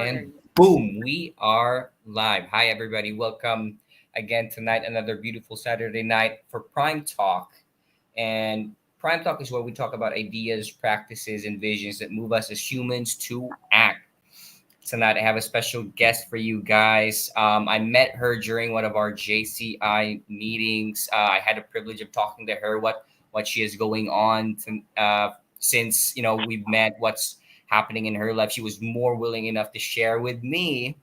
Oh, there And you boom, we are live. Hi, everybody. Welcome again tonight, another beautiful Saturday night for Prime Talk. And Prime Talk is where we talk about ideas, practices, and visions that move us as humans to act. Tonight, I have a special guest for you guys. I met her during one of our JCI meetings. I had the privilege of talking to her, what she is going on since we've met, what's happening in her life. She was more willing enough to share with me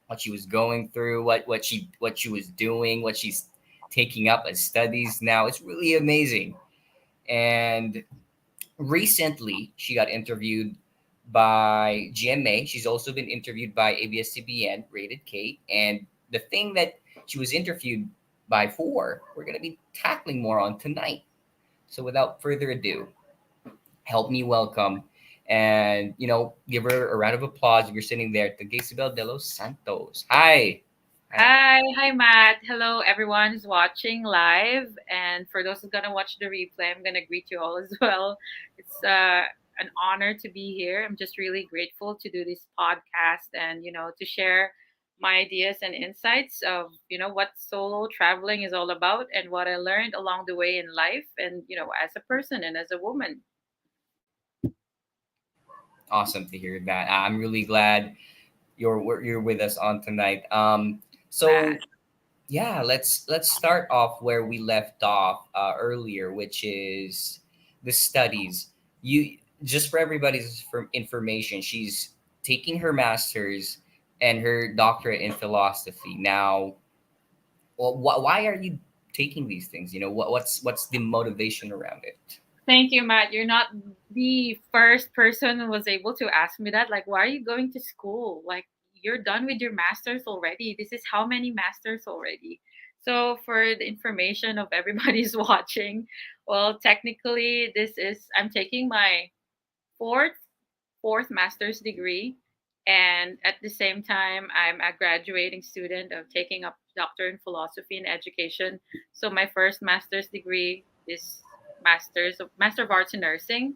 what she was going through, what she was doing, what she's taking up as studies now. It's really amazing. And recently, she got interviewed by GMA. She's also been interviewed by ABS-CBN, Rated K. And the thing that she was interviewed by for, we're going to be tackling more on tonight. So without further ado, help me welcome and give her a round of applause if you're sitting there to Isabel de los Santos. Hi. Hi. Hi, Matt. Hello, everyone who's watching live, and for those who's gonna watch the replay, I'm gonna greet you all as well. It's an honor to be here. I'm just really grateful to do this podcast and to share my ideas and insights of what solo traveling is all about and what I learned along the way in life, and as a person and as a woman. Awesome to hear that. I'm really glad you're with us on tonight. So Matt. yeah, let's start off where we left off earlier, which is the studies. You just for everybody's information, she's taking her master's and her doctorate in philosophy. Now, why are you taking these things? What's the motivation around it? Thank you, Matt. You're not the first person who was able to ask me that. Like, why are you going to school? Like, you're done with your master's already. This is how many masters already. So, for the information of everybody's watching, well, technically, I'm taking my fourth fourth master's degree, and at the same time, I'm a graduating student of taking up doctor in philosophy and education. So my first master's degree is Master of Arts in Nursing.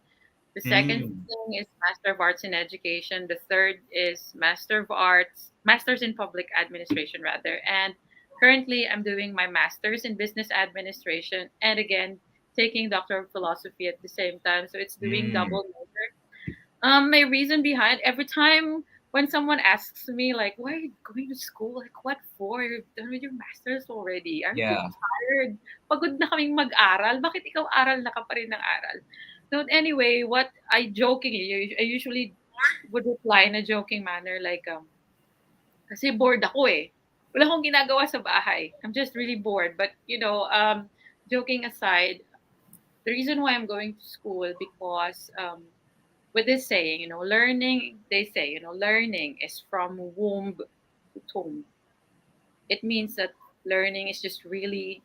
The second Mm, thing is Master of Arts in Education. The third is Masters in Public Administration rather. And currently I'm doing my Masters in Business Administration and again taking Doctor of Philosophy at the same time. So it's doing mm, double major. My reason behind every time when someone asks me like, "Why are you going to school? Like, what for? You're done with your masters already. Aren't you yeah. tired? Pagod na kaming mag-aral. Bakit ikaw aral na ka pa rin ng aral?" So anyway, what I jokingly, I usually would reply in a joking manner like, kasi bored ako eh. Wala akong ginagawa sa bahay. I'm just really bored. But joking aside, the reason why I'm going to school because with this saying, learning, they say, learning is from womb to tomb. It means that learning is just really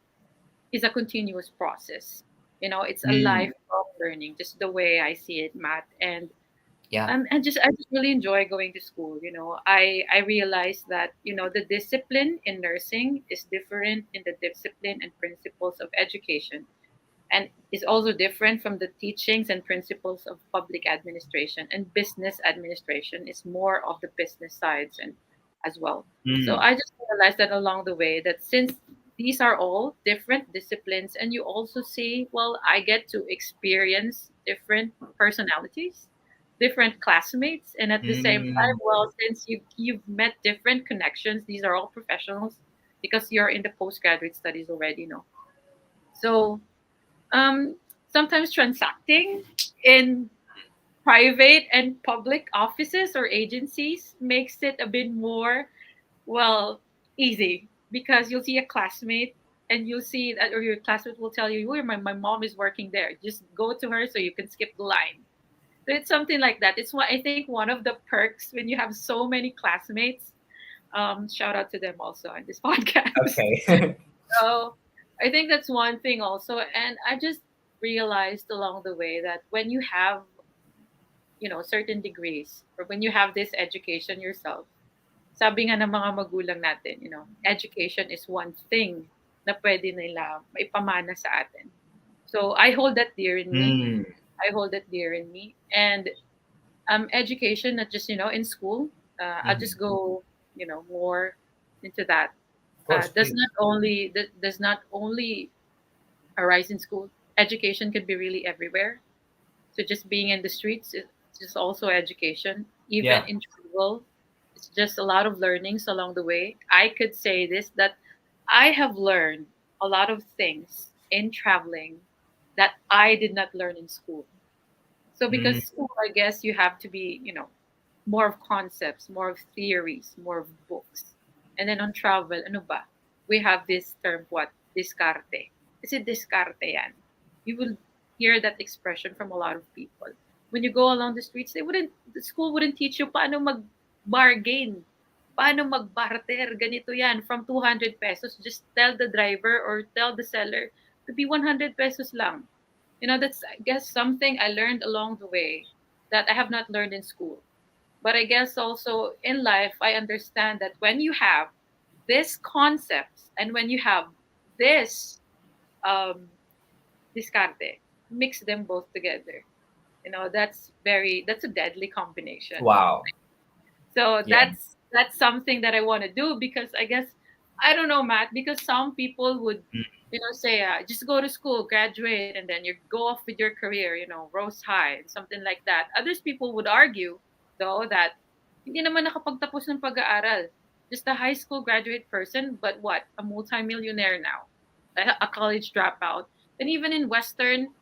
is a continuous process. It's a Mm, lifelong learning, just the way I see it, Matt. And yeah. I just really enjoy going to school. I realize that the discipline in nursing is different in the discipline and principles of education and is also different from the teachings and principles of public administration, and business administration is more of the business sides and as well. So Mm, I just realized that along the way that since these are all different disciplines and you also see, well, I get to experience different personalities, different classmates, and at the same time, mm, well, since you've met different connections, these are all professionals because you're in the postgraduate studies already, so um, sometimes transacting in private and public offices or agencies makes it a bit more, well, easy because you'll see a classmate and you'll see that, or your classmate will tell you, "Oh, my mom is working there. Just go to her so you can skip the line." So it's something like that. It's what I think one of the perks when you have so many classmates. Shout out to them also on this podcast. okay. So I think that's one thing also. And I just realized along the way that when you have, certain degrees or when you have this education yourself, sabi nga ng mga magulang natin, education is one thing na pwede nila maipamana sa atin. So I hold that dear in me. Mm, I hold it dear in me. And education, not just, in school. I'll Hmm. just go, more into that. Of course, please. Does not only arise in school. Education can be really everywhere. So just being in the streets is just also education. Even Yeah. in travel, it's just a lot of learnings along the way. I could say this, that I have learned a lot of things in traveling that I did not learn in school. So because Mm, school, I guess you have to be, more of concepts, more of theories, more of books. And then on travel, ano ba? We have this term, what? Discarte. Is it discarte yan? You will hear that expression from a lot of people. When you go along the streets, the school wouldn't teach you paano mag-bargain, paano mag-barter, ganito yan, from 200 pesos, just tell the driver or tell the seller to be 100 pesos lang. That's, I guess, something I learned along the way that I have not learned in school. But I guess also in life, I understand that when you have these concepts and when you have this um, discarte, mix them both together. That's a deadly combination. wow. So Yeah. that's something that I want to do, because I guess, I don't know, Matt, because some people would, Mm, say, just go to school, graduate, and then you go off with your career, rose high and something like that. Others people would argue though that hindi naman nakapagtapos ng pag-aaral. Just a high school graduate person, but what? A multimillionaire now. A college dropout. And even in Western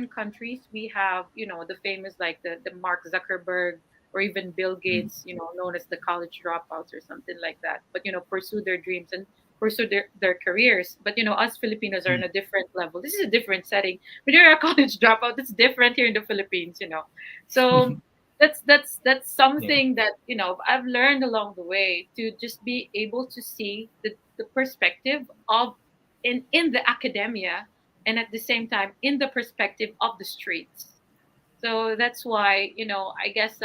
countries, we have, the famous, like the Mark Zuckerberg, or even Bill mm, Gates, known as the college dropouts or something like that. But pursue their dreams and pursue their careers. But us Filipinos are in mm. a different level. This is a different setting. When you're a college dropout, it's different here in the Philippines. So that's Yeah. something that I've learned along the way, to just be able to see the perspective of in the academia, and at the same time in the perspective of the streets. So that's why, I guess,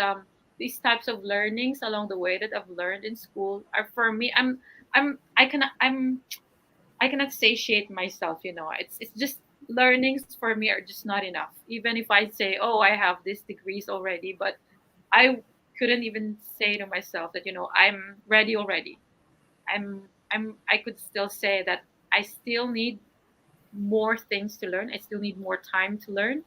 these types of learnings along the way that I've learned in school are for me. I cannot satiate myself. It's just learnings for me are just not enough. Even if I say, oh, I have these degrees already, but I couldn't even say to myself that I'm ready already. I could still say that I still need more things to learn. I still need more time to learn,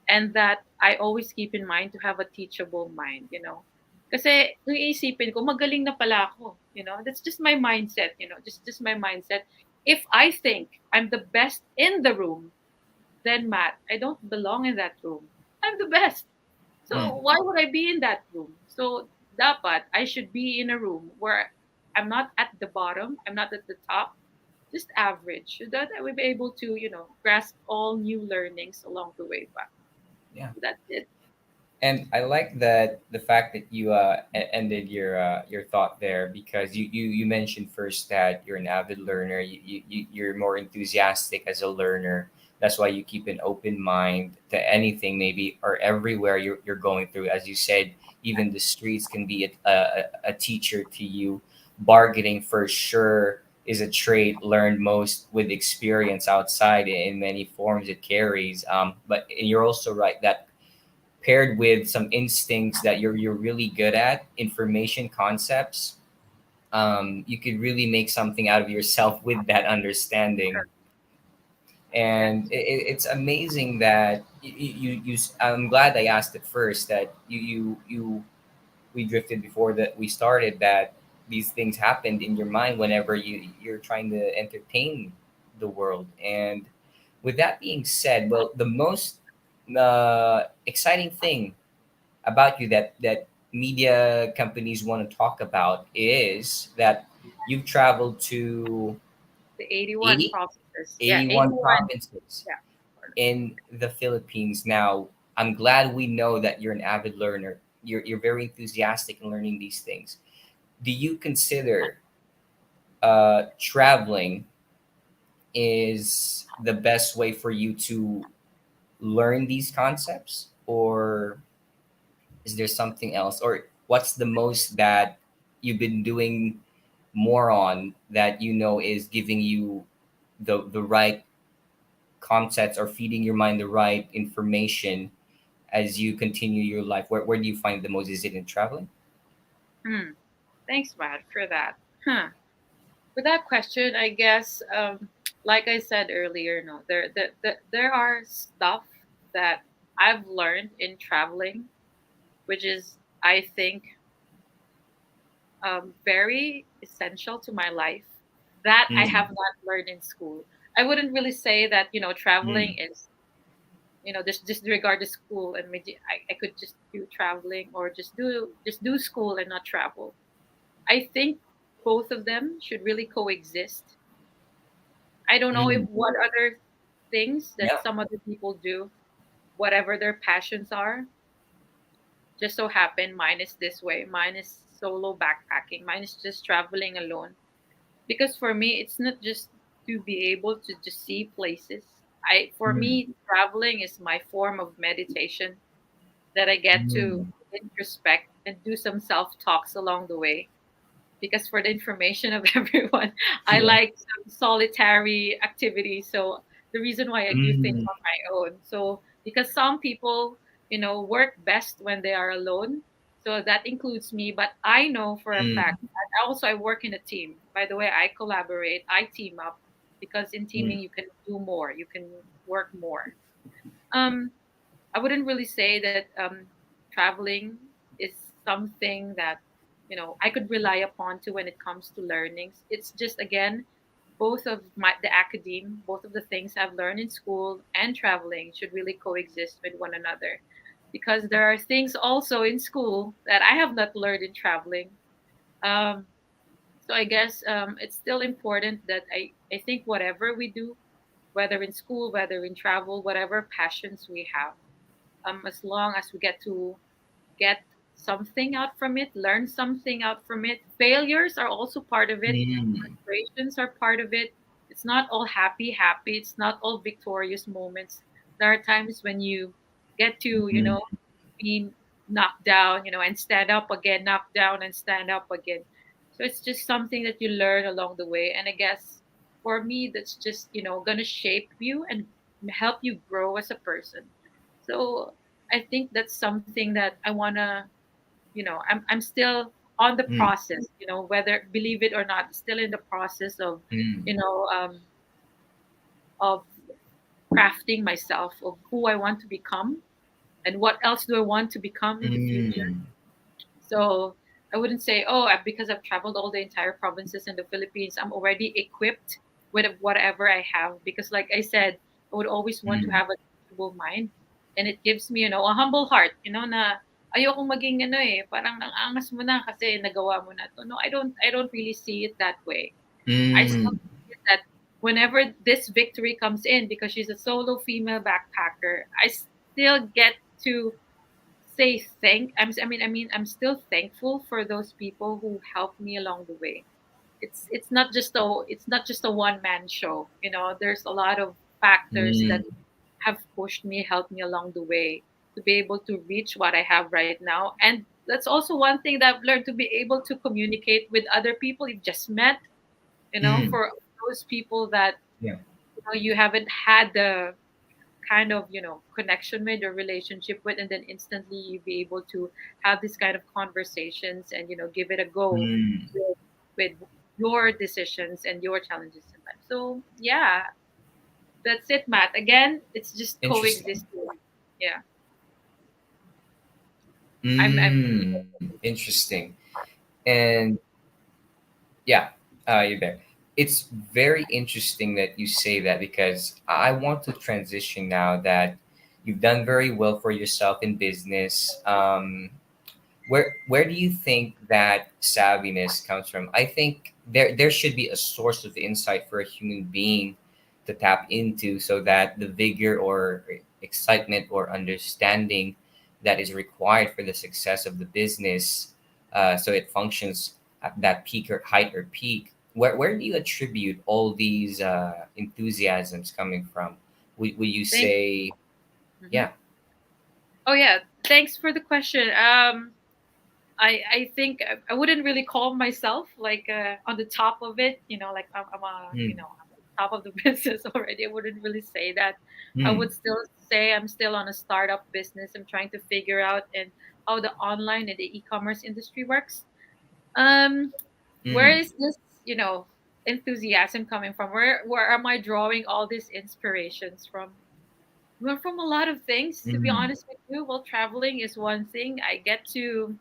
and that I always keep in mind to have a teachable mind. Kasi kung iisipin ko, magaling na pala ako. That's just my mindset. Just my mindset. If I think I'm the best in the room, then Matt, I don't belong in that room. I'm the best. Mm. So why would I be in that room? So dapat I should be in a room where I'm not at the bottom, I'm not at the top, just average, so that I will be able to, grasp all new learnings along the way back. Yeah. So that's it. And I like that the fact that you ended your thought there, because you mentioned first that you're an avid learner. You're more enthusiastic as a learner. That's why you keep an open mind to anything, maybe, or everywhere you're going through. As you said, even the streets can be a teacher to you. Bargaining for sure is a trait learned most with experience outside in many forms it carries. But you're also right that paired with some instincts that you're really good at, information concepts, you could really make something out of yourself with that understanding. And Yes. it's amazing that I'm glad I asked it first, that we drifted before that we started, that these things happened in your mind whenever you're trying to entertain the world. And with that being said, well, the most exciting thing about you that media companies want to talk about is that you've traveled to The 81 80 provinces. Yeah, 81 81. provinces Yeah. in the Philippines. Now, I'm glad we know that you're an avid learner. You're very enthusiastic in learning these things. Do you consider traveling is the best way for you to learn these concepts, or is there something else, or what's the most that you've been doing more on that is giving you the right concepts, or feeding your mind the right information as you continue your life? Where do you find the most? Is it in traveling? Hmm. Thanks, Matt, for that. Huh. With that question, I guess, like I said earlier, no, there are stuff that I've learned in traveling, which is, I think, very essential to my life that I have Mm, not learned in school. I wouldn't really say that, traveling mm, is, just disregard the school and maybe I could just do traveling or just do school and not travel. I think both of them should really coexist. I don't know if mm. what other things that Yeah. some other people do, whatever their passions are, just so happen mine is this way. Mine is solo backpacking. Mine is just traveling alone. Because for me, it's not just to be able to just see places. For Mm, me, traveling is my form of meditation that I get to mm. introspect and do some self talks along the way, because for the information of everyone, I Yeah. like some solitary activities. So the reason why I do things Mm, on my own. So because some people, work best when they are alone. So that includes me. But I know for a fact, mm, and also I work in a team. By the way, I collaborate, I team up, because in mm, teaming you can do more, you can work more. Um, I wouldn't really say that traveling is something that I could rely upon to when it comes to learnings. It's just, again, both of the academe, both of the things I've learned in school and traveling should really coexist with one another, because there are things also in school that I have not learned in traveling. Um, so I guess it's still important that I think whatever we do, whether in school, whether in travel, whatever passions we have, as long as we get something out from it, learn something out from it. Failures are also part of it. mm, Frustrations are part of it. It's not all happy, happy. It's not all victorious moments. There are times when you get to, mm, be knocked down, and stand up again, knocked down and stand up again. So it's just something that you learn along the way. And I guess for me, that's just, gonna shape you and help you grow as a person. So I think that's something that I wanna, I'm still on the mm, process, whether believe it or not, still in the process of, mm, you know, um, of crafting myself of who I want to become and what else do I want to become in the future. mm, So I wouldn't say, oh, because I've traveled all the entire provinces in the Philippines, I'm already equipped with whatever I have. Because, like I said, I would always want to mm, have a teachable mind, and it gives me, a humble heart. Na ayokong maging parang ang angas mo na kasi nagawa mo na to. No, I don't really see it that way. I still mm, see it that whenever this victory comes in, because she's a solo female backpacker, I still get to say I'm still thankful for those people who helped me along the way. It's not just a one man show. There's a lot of factors that mm, have pushed me, helped me along the way to be able to reach what I have right now. And that's also one thing that I've learned, to be able to communicate with other people you've just met. mm. For those people that Yeah. you haven't had the kind of connection with or relationship with, and then instantly you be able to have this kind of conversations and give it a go Mm, with your decisions and your challenges in life. So yeah, that's it, Matt. Again, it's just interesting. coexisting. Yeah. I'm Interesting. And yeah, you're there. It's very interesting that you say that because I want to transition now that you've done very well for yourself in business. Where do you think that savviness comes from? I think there should be a source of insight for a human being to tap into so that the vigor or excitement or understanding that is required for the success of the business, so it functions at that peak or height or peak. Where do you attribute all these enthusiasms coming from? Would you thank say, mhm. yeah? Oh yeah, thanks for the question. I think I wouldn't really call myself like on the top of it. Like Mm, I'm on the top of the business already. I wouldn't really say that. I mm, would still say I'm still on a startup business. I'm trying to figure out and how the online and the e-commerce industry works. Um, where Mm. is this, you know, enthusiasm coming from? Where am I drawing all these inspirations from? Well, from a lot of things, to be Mm. honest with you. Well, traveling is one thing. I get to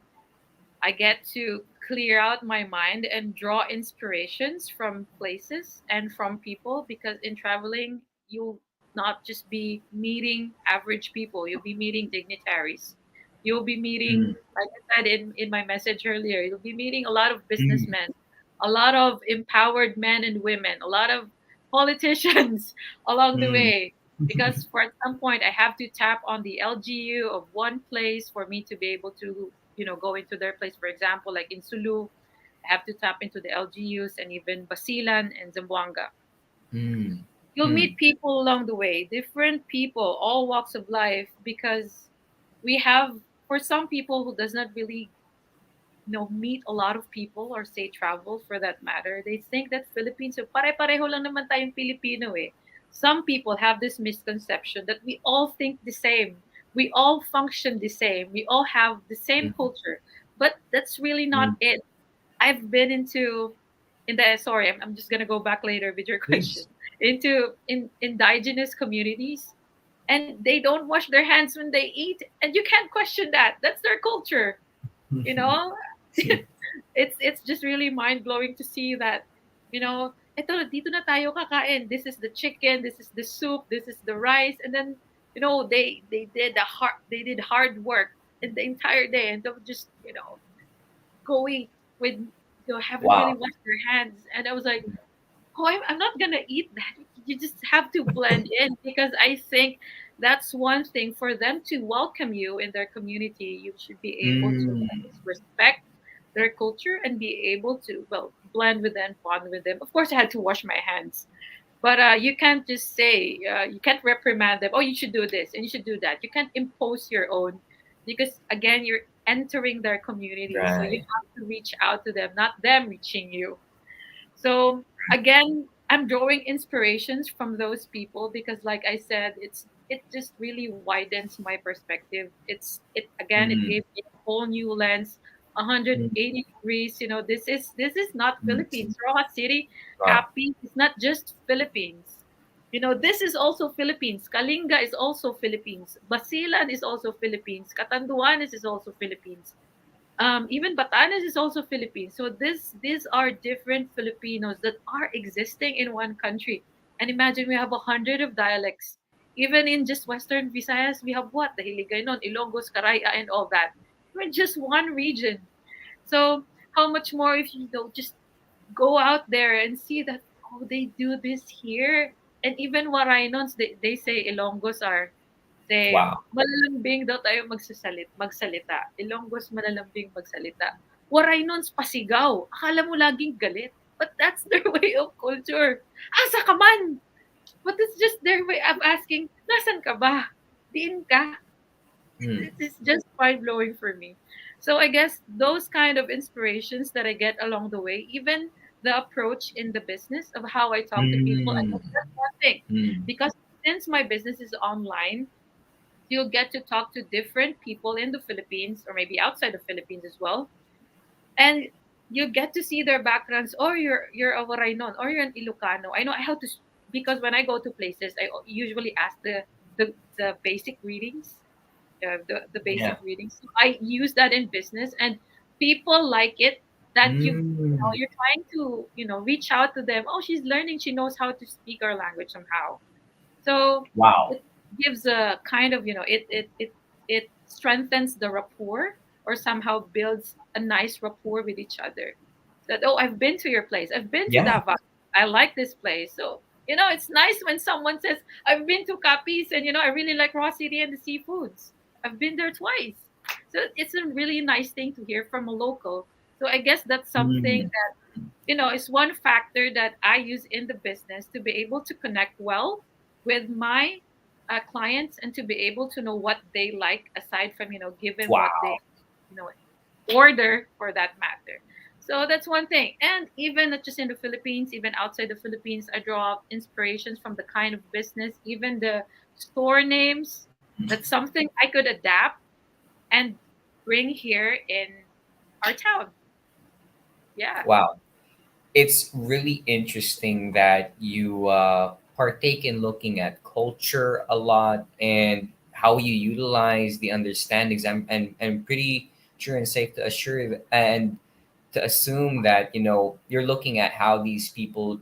clear out my mind and draw inspirations from places and from people, because in traveling you'll not just be meeting average people, you'll be meeting dignitaries. You'll be meeting, Mm. like I said in my message earlier, you'll be meeting a lot of Mm. businessmen, a lot of empowered men and women, a lot of politicians along the Mm. way. Because for at some point I have to tap on the LGU of one place for me to be able to, go into their place. For example, like in Sulu, I have to tap into the LGUs, and even Basilan and Zamboanga. Mm. You'll Mm. meet people along the way, different people, all walks of life, because we have, for some people who does not really, meet a lot of people, or say travel for that matter, they think that Philippines, so pare-pareho lang naman tayong Pilipino eh. Some people have this misconception that we all think the same. We all function the same. We all have the same Mm. culture. But that's really not Mm. it. I've been into in the sorry, I'm just gonna go back later with your question. Please. Into in indigenous communities, and they don't wash their hands when they eat, and you can't question that. That's their culture, you know? See. It's just really mind blowing to see that, eto dito na tayo kakain. This is the chicken, this is the soup, this is the rice, and then, they did hard work in the entire day, and they were just, going with, haven't really Wow. washed their hands. And I was like, oh, I'm not gonna eat that. You just have to blend in, because I think that's one thing for them to welcome you in their community. You should be able to at Mm. least respect their culture and be able to, well, blend with them, bond with them. Of course, I had to wash my hands, but you can't just say, you can't reprimand them. Oh, you should do this and you should do that. You can't impose your own, because again, you're entering their community, so you Right. have to reach out to them, not them reaching you. So again, I'm drawing inspirations from those people, because like I said, it just really widens my perspective. It Mm. gave me a whole new lens, Mm. 180 degrees. This is not Mm. Philippines. Rojas City, Right. Capi is not just Philippines. This is also Philippines. Kalinga is also Philippines. Basilan is also Philippines. Catanduanes is also Philippines. Even Batanes is also Philippines. So these are different Filipinos that are existing in one country. And imagine we have 100 of dialects. Even in just Western Visayas, we have what? The Hiligaynon, Ilongos, Karaya, and all that. We're just one region. So how much more if you just go out there and see that, oh, they do this here. And even Warainons, they say Ilonggos are, say, Wow. malalambing daw tayo magsalita. Ilonggos malalambing magsalita. Warainons pasigaw. Akala mo laging galit. But that's their way of culture. Asa ka man? But it's just their way of asking, nasan ka ba? Diin ka? Mm. It's just mind blowing for me. So I guess those kind of inspirations that I get along the way, even the approach in the business of how I talk to people, I Mm. guess that's one thing. Mm. Because since my business is online, you'll get to talk to different people in the Philippines, or maybe outside the Philippines as well, and you get to see their backgrounds. Or you're a Warainon, or you're an Ilocano. I know how to, because when I go to places, I usually ask the basic readings, the basic Yeah. readings. So I use that in business, and people like it, that Mm. you're trying to, reach out to them. Oh, she's learning. She knows how to speak our language somehow. So Wow. it gives a kind of, it strengthens the rapport, or somehow builds a nice rapport with each other. That, oh, I've been to your place. I've been to Yeah. Davao. I like this place. So, it's nice when someone says, I've been to Capiz, and I really like Raw City and the seafoods. I've been there twice. So it's a really nice thing to hear from a local. So I guess that's something Mm. that, is one factor that I use in the business to be able to connect well with my clients, and to be able to know what they like, aside from, given what they, Wow. you know, order for that matter. So that's one thing. And even not just in the Philippines, even outside the Philippines, I draw inspirations from the kind of business, even the store names. That's something I could adapt and bring here in our town. Yeah, Wow. It's really interesting that you partake in looking at culture a lot and how you utilize the understandings. I'm pretty sure and safe to assure and to assume that you're looking at how these people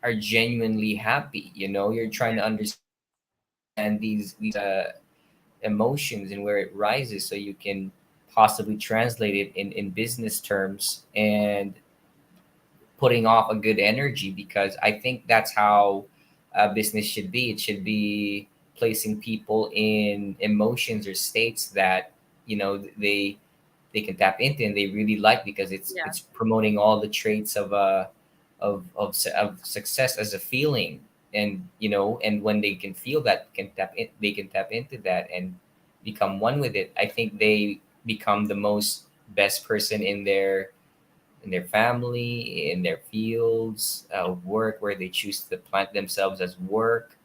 are genuinely happy. You're trying yeah, to understand these emotions and where it rises, so you can possibly translate it in business terms and putting off a good energy, because I think that's how business should be. It should be placing people in emotions or states that they can tap into and they really like, because yeah, it's promoting all the traits of success as a feeling. And when they can feel that, they can tap into that and become one with it. I think they become the most best person in their family, in their fields of work, where they choose to plant themselves as work.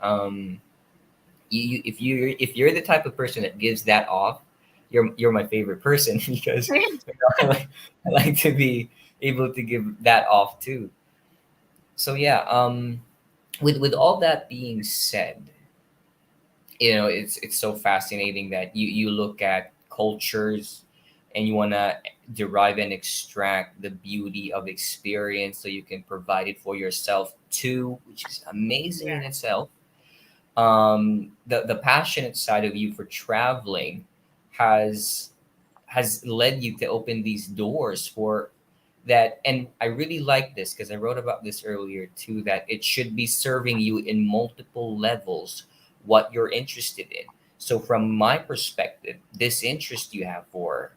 If you're the type of person that gives that off, you're my favorite person because I like to be able to give that off too. So yeah, with all that being said, it's so fascinating that you look at cultures and you want to derive and extract the beauty of experience so you can provide it for yourself too, which is amazing in yeah, itself. The passionate side of you for traveling has has led you to open these doors for that. And I really like this because I wrote about this earlier too, that it should be serving you in multiple levels what you're interested in. So from my perspective, this interest you have for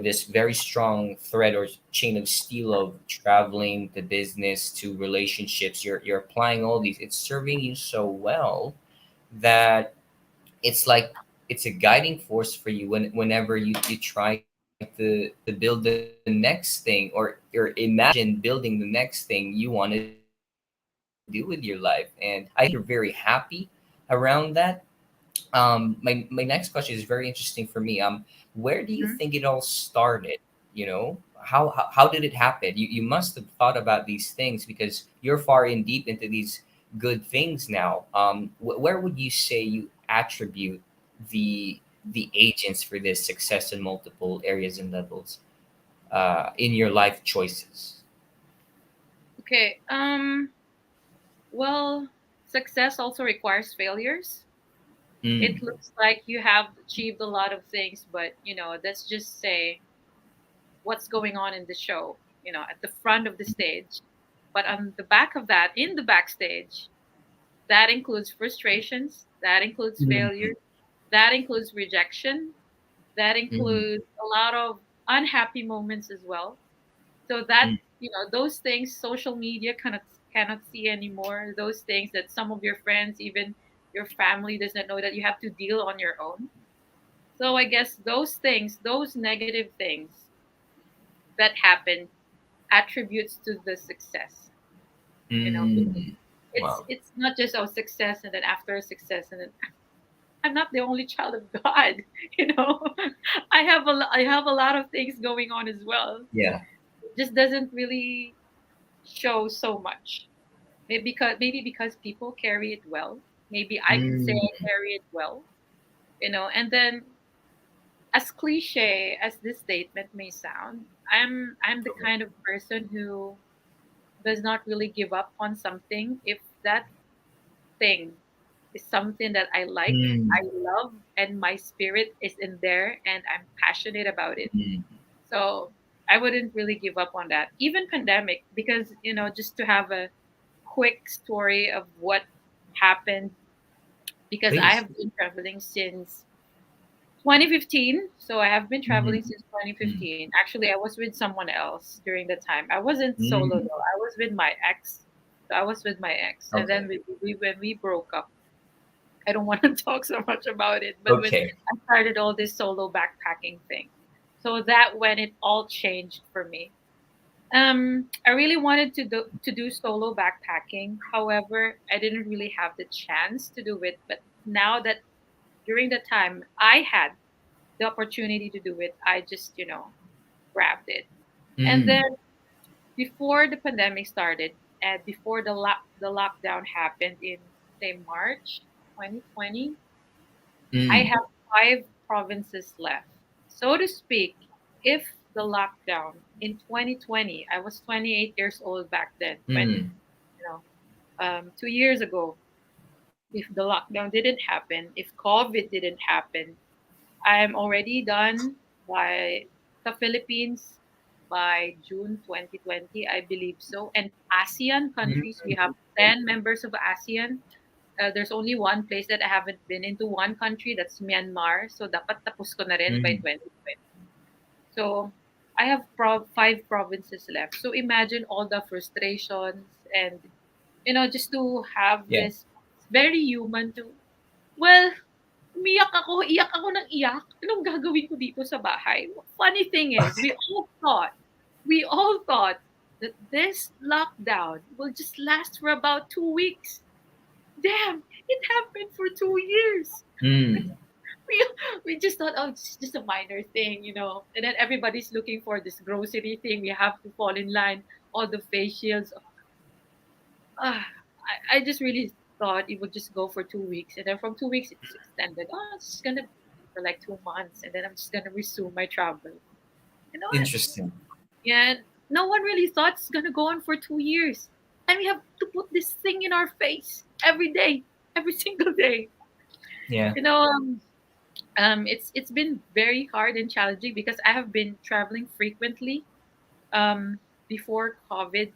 this very strong thread or chain of steel of traveling to business to relationships, you're applying all these, it's serving you so well that it's like it's a guiding force for you whenever you try to build the next thing, or imagine building the next thing you want to do with your life. And I think you're very happy around that. My next question is very interesting for me. Where do you think it mhm, all started? How did it happen? You must have thought about these things because you're far in deep into these good things now. Where would you say you attribute the the agents for this success in multiple areas and levels in your life choices? okay. Well, success also requires failures. It Mm, looks like you have achieved a lot of things, but let's just say what's going on in the show, at the front of the stage. But on the back of that, in the backstage, that includes frustrations, that includes mm, failure, that includes rejection, that mm, includes a lot of unhappy moments as well. So that, mm, those things social media cannot see anymore. Those things that some of your friends, even your family, doesn't know, that you have to deal on your own. So I guess those things, those negative things that happen, attributes to the success. Because mm. it's Wow. it's not just success and then after a success and then I'm not the only child of God. you know I have a lot of things going on as well. Yeah. It just doesn't really show so much. Maybe because people carry it well. Maybe I could say I Mm, carry it well. And then, as cliche as this statement may sound, I'm the kind of person who does not really give up on something if that thing is something that I like, mm, I love, and my spirit is in there and I'm passionate about it. mm. So I wouldn't really give up on that. Even pandemic, because just to have a quick story of what happened, because I Please. have been traveling since 2015. So I have been Mm, traveling since mm, 2015. Actually, I was with someone else during the time. I wasn't solo mm. though. I was with my ex. So I was with my ex, and then Okay. when we broke up, I don't want to talk so much about it. But when Okay. I started all this solo backpacking thing, so that when it all changed for me. I really wanted to do solo backpacking. However, I didn't really have the chance to do it. But now that during the time I had the opportunity to do it, I just grabbed it. And then Mm. before the pandemic started and before the lockdown happened in, say, March 2020, I Mm. have 5 provinces left. So to speak, if the lockdown in 2020, I was 28 years old back then, Mm. you know, 2 years ago, if the lockdown didn't happen, if COVID didn't happen, I'm already done by the Philippines by June 2020, I believe so. And ASEAN countries, we have 10 members of ASEAN. There's only one place that I haven't been into, one country, that's Myanmar. So dapat tapos ko na rin by Mm. 2020. So I have 5 provinces left. So imagine all the frustrations and, just to have Yeah. this, it's very human to, well, iyak ako ng iyak. Anong gagawin ko dito sa bahay? Funny thing is, we all thought that this lockdown will just last for about 2 weeks. Damn, it happened for 2 years. Mm. We, we just thought, oh, it's just a minor thing. And then everybody's looking for this grocery thing. We have to fall in line, all the face shields. I just really thought it would just go for 2 weeks, and then from 2 weeks it's extended. Oh, it's just gonna be for like 2 months, and then I'm just gonna resume my travel. You know what? Interesting. Yeah, no one really thought it's gonna go on for 2 years, and we have to put this thing in our face every day, every single day. Yeah. You know, it's been very hard and challenging because I have been traveling frequently um, before COVID,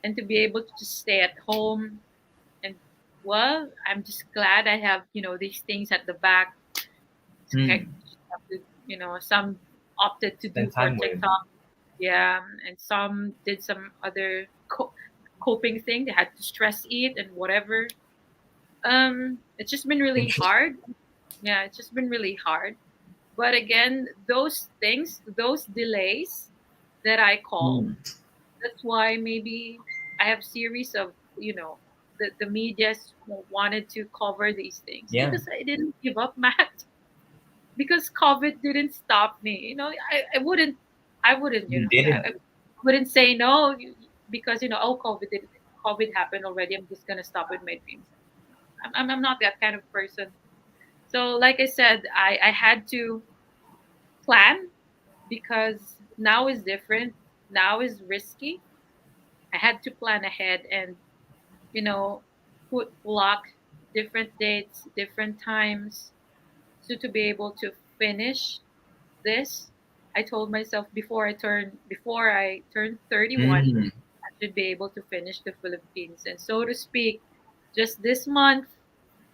and to be able to just stay at home. And well, I'm just glad I have, these things at the back. Mm. Some opted to do Spend for time with. TikTok, yeah, and some did some other coping thing. They had to stress eat and whatever. It's just been really Interesting. hard. Yeah, it's just been really hard. But again, those things, those delays that I call, Mm. that's why maybe I have series of, the media's wanted to cover these things Yeah. because I didn't give up, Matt. Because COVID didn't stop me. I wouldn't, You didn't. I wouldn't say no because oh, COVID happened already. I'm just gonna stop with my dreams. I'm not that kind of person. So like I said, I had to plan because now is different. Now is risky. I had to plan ahead and you know, put block different dates, different times, so to be able to finish this. I told myself before I turned 31, Mm. I should be able to finish the Philippines. And so to speak, just this month,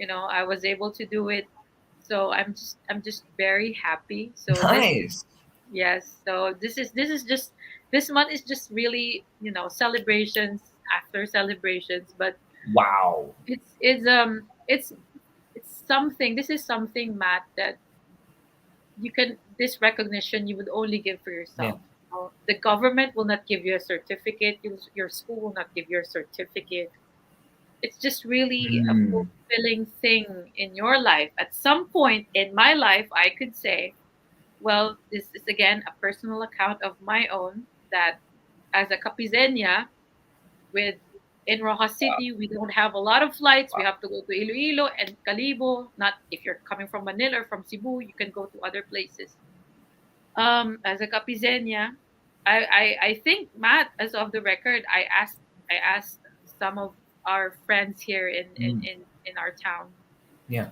I was able to do it. So I'm just very happy. So this Nice. yes, so this is just this month is just really, celebrations after celebrations, but Wow. it's something. This is something, Matt, that this recognition you would only give for Yeah. yourself. The government will not give you a certificate. Your school will not give you a certificate. It's just really a Mm. fulfilling thing in your life. At some point in my life, I could say, well, this is again a personal account of my own, that as a Capizenia, with in Rojas Wow. City, we don't have a lot of flights. We Wow. have to go to Iloilo and Calibo. Not if you're coming from Manila or from Cebu, you can go to other places. As a Capizenia, I think, Matt, as of the record, I asked some of our friends here in in Mm. in, in our town, Yeah.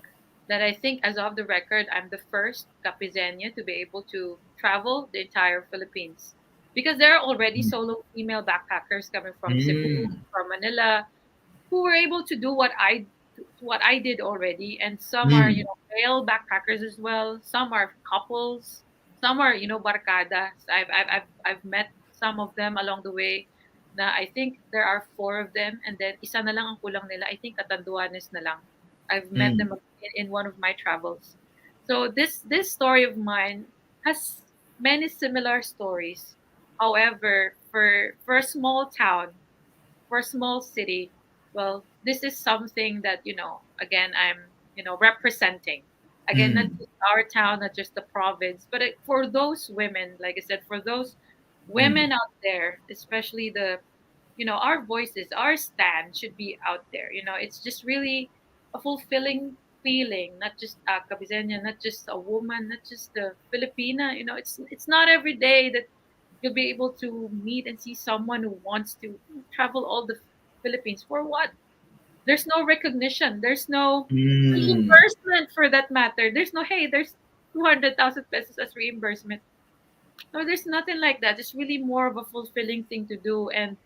that I think, as of the record, I'm the first Capizenia to be able to travel the entire Philippines. Because there are already Mm. solo female backpackers coming from Cebu, Mm. from Manila, who were able to do what I did already, and some are, Mm. male backpackers as well. Some are couples. Some are, barcadas. I've met some of them along the way. Na I think there are 4 of them, and then isa na lang ang kulang nila. I think Catanduanes na lang. I've met Mm. them in one of my travels. So this story of mine has many similar stories. However, for a small town, for a small city, well, this is something that, again, I'm, representing. Again, not Mm. just our town, not just the province, but for those women, like I said, for those Mm. Women out there, especially our voices, our stand should be out there. It's just really a fulfilling feeling, not just a Kabizenya, not just a woman, not just a Filipina. It's not every day that you'll be able to meet and see someone who wants to travel all the Philippines. For what? There's no recognition. There's no Mm. reimbursement for that matter. There's 200,000 pesos as reimbursement. No, there's nothing like that. It's really more of a fulfilling thing to do. And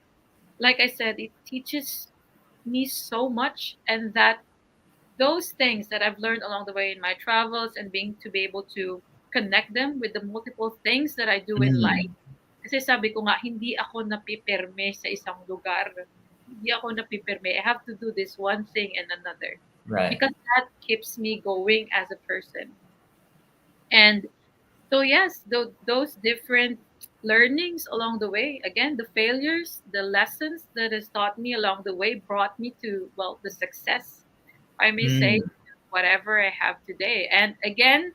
like I said, it teaches me so much. And that those things that I've learned along the way in my travels and being to be able to connect them with the multiple things that I do in life. Mm. Kasi sabi ko nga, hindi ako napipirme sa isang lugar. Hindi ako napipirme. I have to do this one thing and another. Right. Because that keeps me going as a person. And so yes, those different learnings along the way, again, the failures, the lessons that has taught me along the way brought me to, well, the success, I may say, Mm. whatever I have today. And again,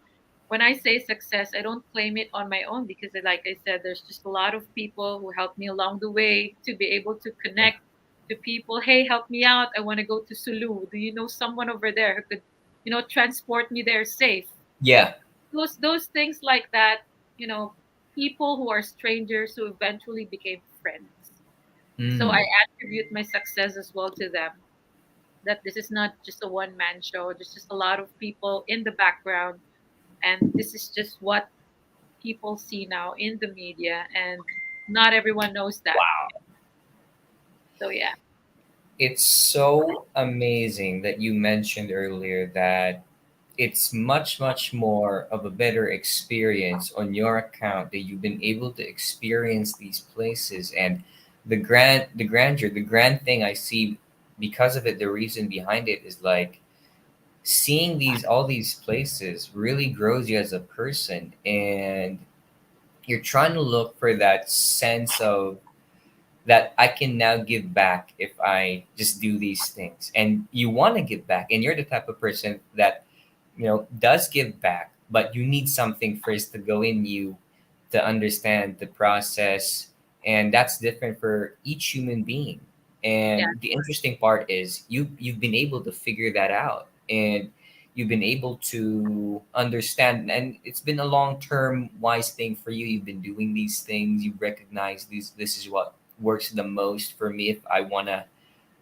when I say success, I don't claim it on my own because, like I said, there's just a lot of people who helped me along the way to be able to Yeah. connect to people. Hey, help me out. I want to go to Sulu. Do you know someone over there who could, transport me there safe? Yeah. Those things like that, you know, people who are strangers who eventually became friends. So I Mm. attribute my success as well to them. That this is not just a one man show. There's just a lot of people in the background, and this is just what people see now in the media, and not everyone knows that. Wow. So yeah, It's so amazing that you mentioned earlier that it's much, much more of a better experience on your account that you've been able to experience these places and the grandeur, the grand thing I see because of it, the reason behind it is like seeing all these places really grows you as a person, and you're trying to look for that sense of that I can now give back if I just do these things. And you want to give back, and you're the type of person that does give back, but you need something first to go in you to understand the process, and that's different for each human being. yeah, And the interesting part is you've been able to figure that out, and you've been able to understand, and it's been a long-term wise thing for you. You've been doing these things, you recognize these, this is what works the most for me if I want to,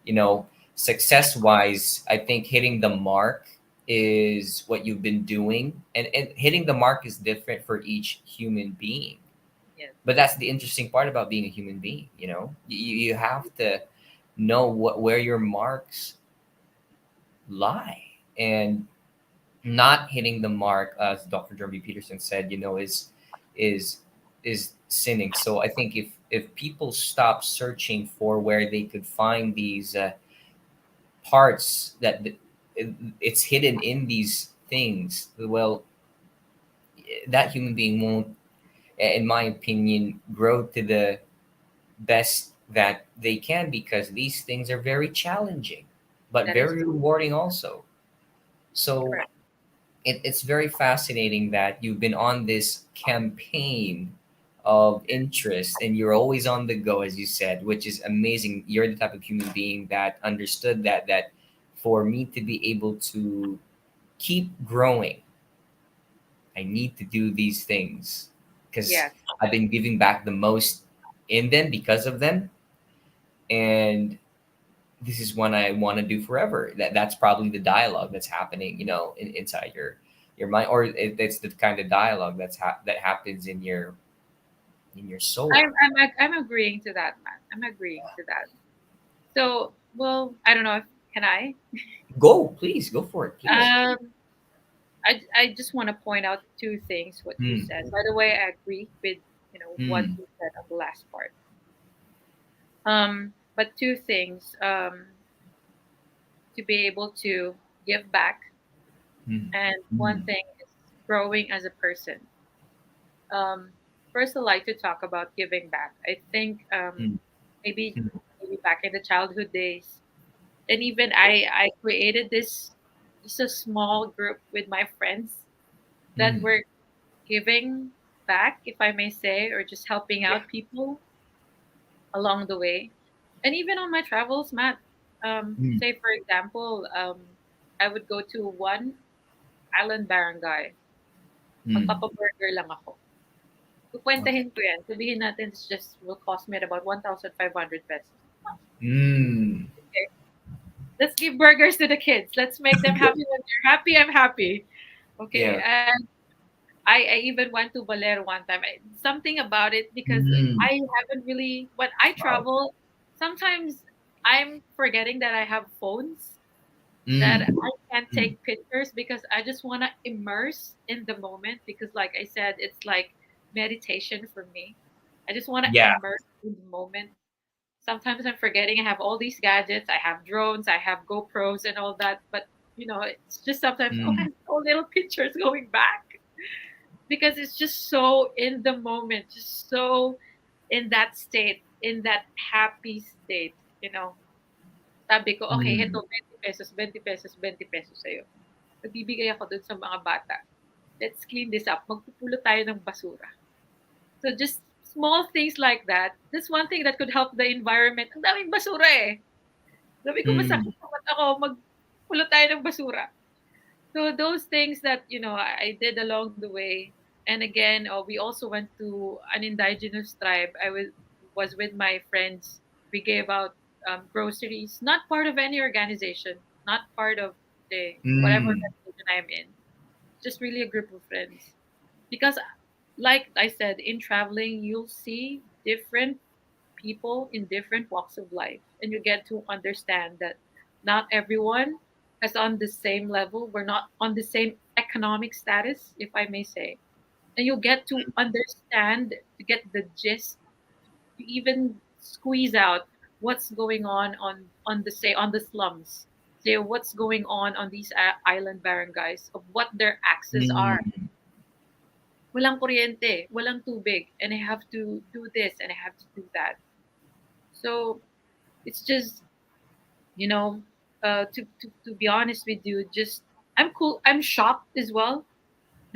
you know success wise. I think hitting the mark is what you've been doing, and hitting the mark is different for each human being. yes, But that's the interesting part about being a human being. You have to know where your marks lie, and not hitting the mark, as Dr. Jordan Peterson said, is is sinning. So I think if people stop searching for where they could find these parts it's hidden in these things, well, that human being won't, in my opinion, grow to the best that they can, because these things are very challenging but that is very rewarding also. So correct. it's very fascinating that you've been on this campaign of interest, and you're always on the go, as you said, which is amazing. You're the type of human being that understood that for me to be able to keep growing, I need to do these things because Yes, I've been giving back the most in them because of them. And this is what I want to do forever. That's probably the dialogue that's happening, inside your mind, or it's the kind of dialogue that happens in your soul. I'm agreeing to that, man. I'm agreeing to that. So, well, I don't know if can I. Go, please, go for it, please. Um, I just want to point out two things what you Hmm. said. By the way, I agree with what Hmm. you said on the last part. But two things. To be able to give back, Hmm. and one Hmm. thing is growing as a person. Um, First, I'd like to talk about giving back. I think Hmm. maybe Hmm. maybe back in the childhood days, and even I created this just a small group with my friends that Hmm. were giving. back, if I may say, or just helping Yeah. out people along the way. And even on my travels, Matt, Mm. say for example, I would go to one island barangay. Mm. Magpapaburger lang ako. Okay. Kukwentahin ko yan. Sabihin natin it's just will cost me at about 1,500 pesos. Mm. Okay, let's give burgers to the kids. Let's make them happy. When they're happy, I'm happy. Okay, Yeah. and I even went to Valero one time. Something about it because Mm. I haven't really when I Wow. travel. Sometimes I'm forgetting that I have phones, that Mm. I can't Mm. take pictures because I just want to immerse in the moment. Because, like I said, it's like meditation for me. I just want to Yeah. immerse in the moment. Sometimes I'm forgetting I have all these gadgets. I have drones, I have GoPros, and all that. But it's just sometimes, oh, I Mm. have so little pictures going back because it's just so in the moment, just so in that state, in that happy state. Sabi ko, okay, Mm. ito, 20 pesos, 20 pesos, 20 pesos sa'yo. Nagbibigay ako dun sa mga bata. Let's clean this up. Magpupulot tayo ng basura. So just small things like that. That's one thing that could help the environment. Ang daming basura eh. Sabi ko, Mm. masakit sa mata ko, magpulot tayo ng basura. So those things that I did along the way. And again, we also went to an indigenous tribe. I was with my friends. We gave out groceries, not part of any organization, not part of the whatever Mm. organization I'm in. Just really a group of friends. Because, like I said, in traveling, you'll see different people in different walks of life, and you get to understand that not everyone is on the same level. We're not on the same economic status, if I may say. And you get to understand, to get the gist, to even squeeze out what's going on the say on the slums. Say what's going on these island barangays, of what their access are. Mm. Walang kuryente, walang tubig, and I have to do this and I have to do that. So it's just, you know, to be honest with you, just I'm cool. I'm shocked as well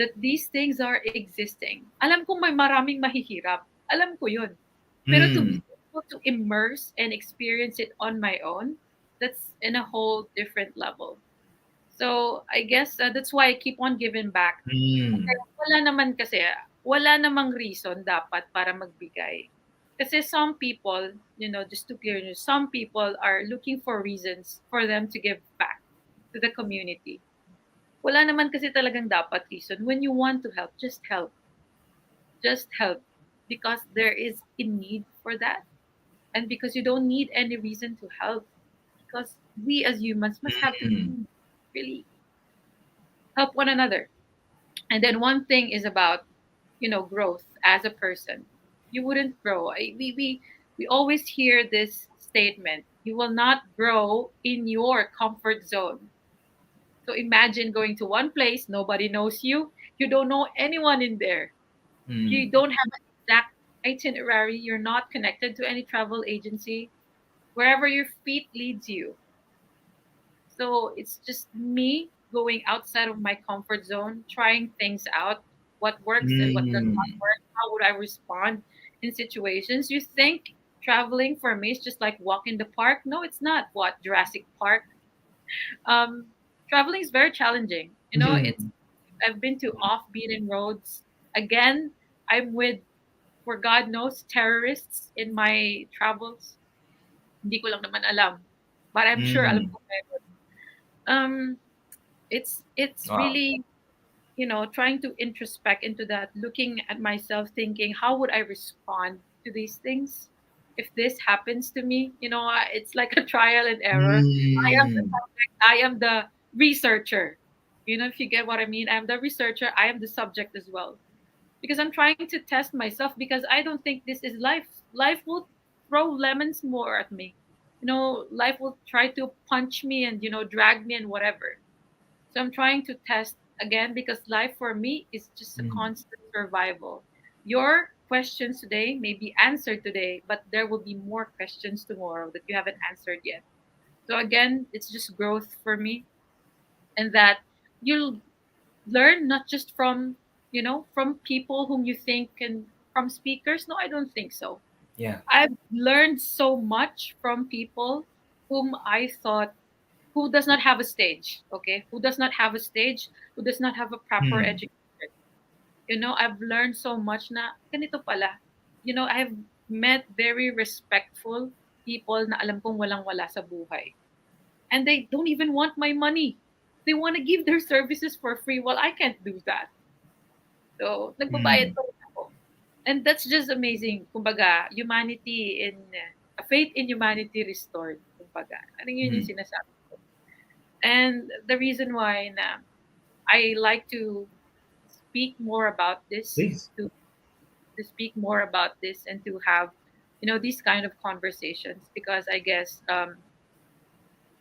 that these things are existing. Alam ko may maraming mahihirap. Alam ko yun. Pero to be Mm. able to immerse and experience it on my own, that's in a whole different level. So I guess that's why I keep on giving back. Kasi Mm. wala namang reason dapat para magbigay. Kasi some people, just to clear you, some people are looking for reasons for them to give back to the community. Wala naman kasi talagang dapat reason. When you want to help, just help. Just help. Because there is a need for that. And because you don't need any reason to help. Because we as humans must have to Mm. really help one another. And then one thing is about, growth as a person. You wouldn't grow. We always hear this statement. You will not grow in your comfort zone. So imagine going to one place, nobody knows you. You don't know anyone in there. Mm. You don't have an exact itinerary. You're not connected to any travel agency. Wherever your feet leads you. So it's just me going outside of my comfort zone, trying things out, what works and what does not Mm. work. How would I respond in situations? You think traveling for me is just like walk in the park? No, it's not. What, Jurassic Park? Um, Traveling is very challenging. It's Mm. I've been to off-beaten roads. Again, I'm with, for God knows, terrorists in my travels. Hindi ko lang naman alam. But I'm sure alam Mm. ko meron. Um, it's Wow. really, trying to introspect into that, looking at myself, thinking how would I respond to these things if this happens to me. It's like a trial and error. I am the Mm. subject, I am the researcher. If you get what I mean, I'm the researcher, I am the subject as well, because I'm trying to test myself, because I don't think this is life. Life will throw lemons more at me. Life will try to punch me and drag me and whatever. So I'm trying to test again, because life for me is just a Mm. constant survival. Your questions today may be answered today, but there will be more questions tomorrow that you haven't answered yet. So again, it's just growth for me, and that you'll learn not just from from people whom you think can, from speakers. No, I don't think so. Yeah. I've learned so much from people whom I thought, who does not have a stage, okay? Who does not have a stage, who does not have a proper Mm. education. I've learned so much na ganito pala. I've met very respectful people na alam kong walang-wala sa buhay. And they don't even want my money. They want to give their services for free. Well, I can't do that. So, nagbabayad Mm. pa rin ako. And that's just amazing. Kumbaga, humanity in, a faith in humanity restored. Kumbaga, ano yun yung Mm. sinasabi ko. And the reason why na I like to speak more about this, Please. to speak more about this and to have, these kind of conversations, because I guess,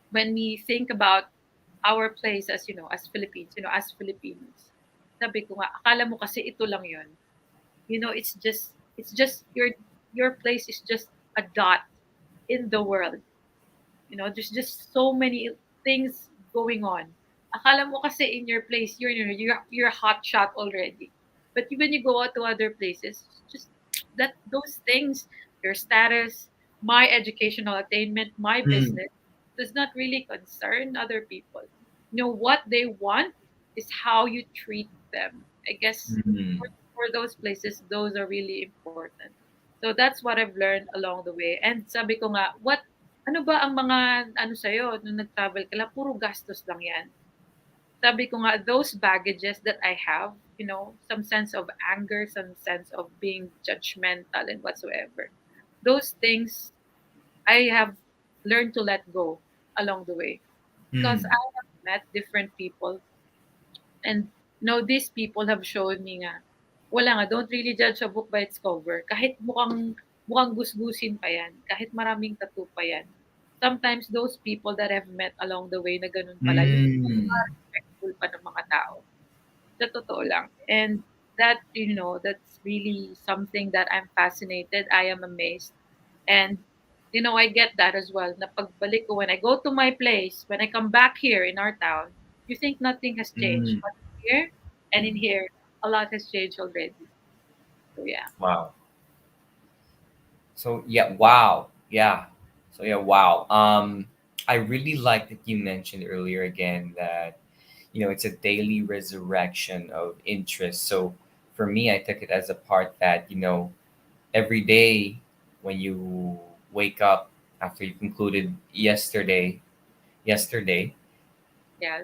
when we think about our place as, as Philippines, as Filipinos, sabi ko nga, akala mo kasi ito lang yun. It's just your place is just a dot in the world. There's just so many things going on. Akala mo kasi in your place, you're a hot shot already. But when you go out to other places, just that those things, your status, my educational attainment, my Mm. business, does not really concern other people. What they want is how you treat them. I guess Mm. for those places, those are really important. So that's what I've learned along the way. And sabi ko nga, ano ba ang mga ano sa'yo nung nag-travel ka lang, puro gastos lang yan. Sabi ko nga, those baggages that I have, some sense of anger, some sense of being judgmental and whatsoever. Those things I have learned to let go along the way. Because Mm. I have met different people, and these people have shown me nga, wala nga, don't really judge a book by its cover. Kahit mukhang gusgusin pa yan, kahit maraming tattoo pa yan. Sometimes those people that I've met along the way na ganun pala, yung Mm. respectful pa ng mga tao. Sa totoo lang. And that's really something that I'm fascinated. I am amazed. And, I get that as well. Na pagbalik ko, when I go to my place, when I come back here in our town, you think nothing has changed. Mm. But here and in here, a lot has changed already. So, yeah. Wow. So yeah, wow. Yeah. So yeah, wow. I really like that you mentioned earlier again that it's a daily resurrection of interest. So for me, I took it as a part that every day when you wake up after you concluded yesterday, Yes.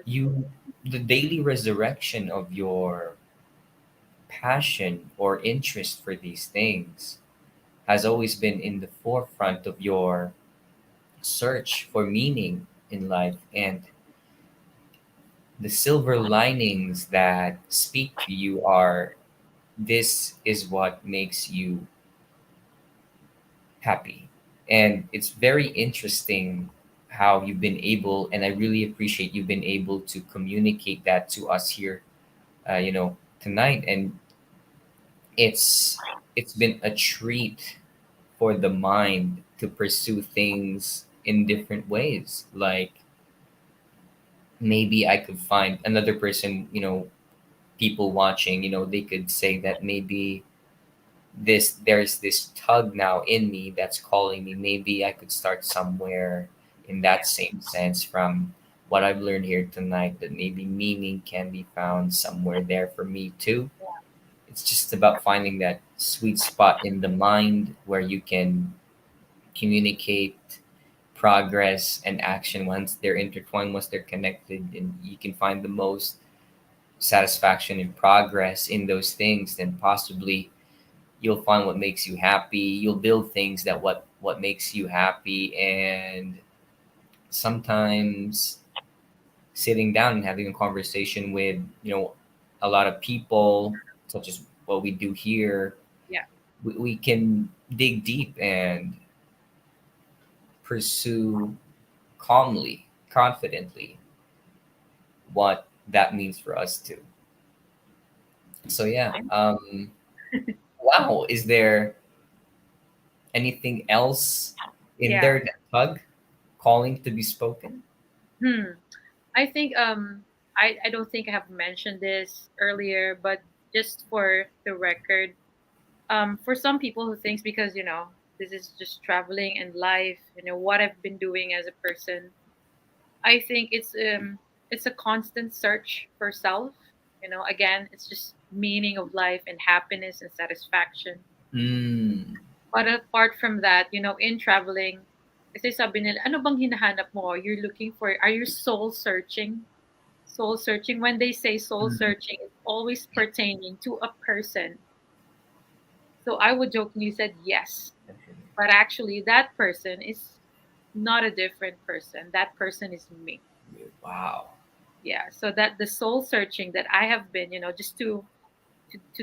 you the daily resurrection of your passion or interest for these things has always been in the forefront of your search for meaning in life, and the silver linings that speak to you are this is what makes you happy. And it's very interesting how you've been able, and I really appreciate you've been able to communicate that to us here, tonight. And it's been a treat for the mind to pursue things in different ways. Like maybe I could find another person, people watching, they could say that maybe there's this tug now in me that's calling me. Maybe I could start somewhere in that Yeah. same sense from what I've learned here tonight, that maybe meaning can be found somewhere there for me too. It's just about finding that sweet spot in the mind where you can communicate progress and action once they're intertwined, once they're connected, and you can find the most satisfaction and progress in those things, then possibly you'll find what makes you happy. You'll build things that what makes you happy. And sometimes sitting down and having a conversation with a lot of people, such as what we do here, Yeah. we can dig deep and pursue calmly, confidently what that means for us too. So yeah, wow. Is there anything else in Yeah. there that tug calling to be spoken? Hmm. I think I don't think I have mentioned this earlier, but just for the record, for some people who thinks because this is just traveling and life, what I've been doing as a person, I think it's a constant search for self. Again, it's just meaning of life and happiness and satisfaction. Mm. But apart from that, in traveling, kasi sabi nila, ano bang hinahanap mo? You're looking for, are you soul searching? Soul searching, when they say soul Mm. searching, it's always pertaining to a person. So I would jokingly said yes, Definitely. but actually that person is not a different person. That person is me. Wow. Yeah. So that the soul searching that I have been, just to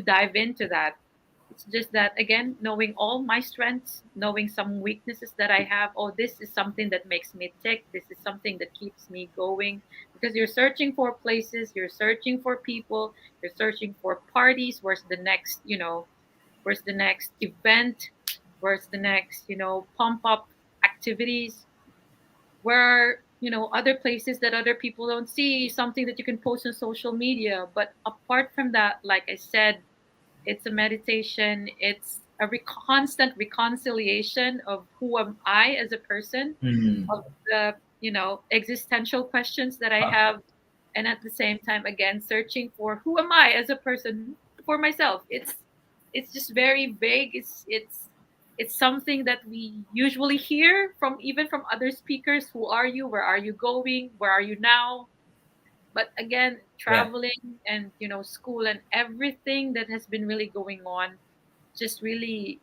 dive into that. It's just that again, knowing all my strengths, knowing some weaknesses that I have. Oh, this is something that makes me tick. This is something that keeps me going. Because you're searching for places, you're searching for people, you're searching for parties. Where's the next event? Where's the next, pump up activities? Where other places that other people don't see, something that you can post on social media. But apart from that, like I said, it's a meditation. It's a constant reconciliation of who am I as a person, Mm. of the existential questions that I Huh. have, and at the same time, again, searching for who am I as a person for myself. It's just very vague. It's something that we usually hear from even from other speakers. Who are you? Where are you going? Where are you now? But again, Yeah. traveling and school and everything that has been really going on just really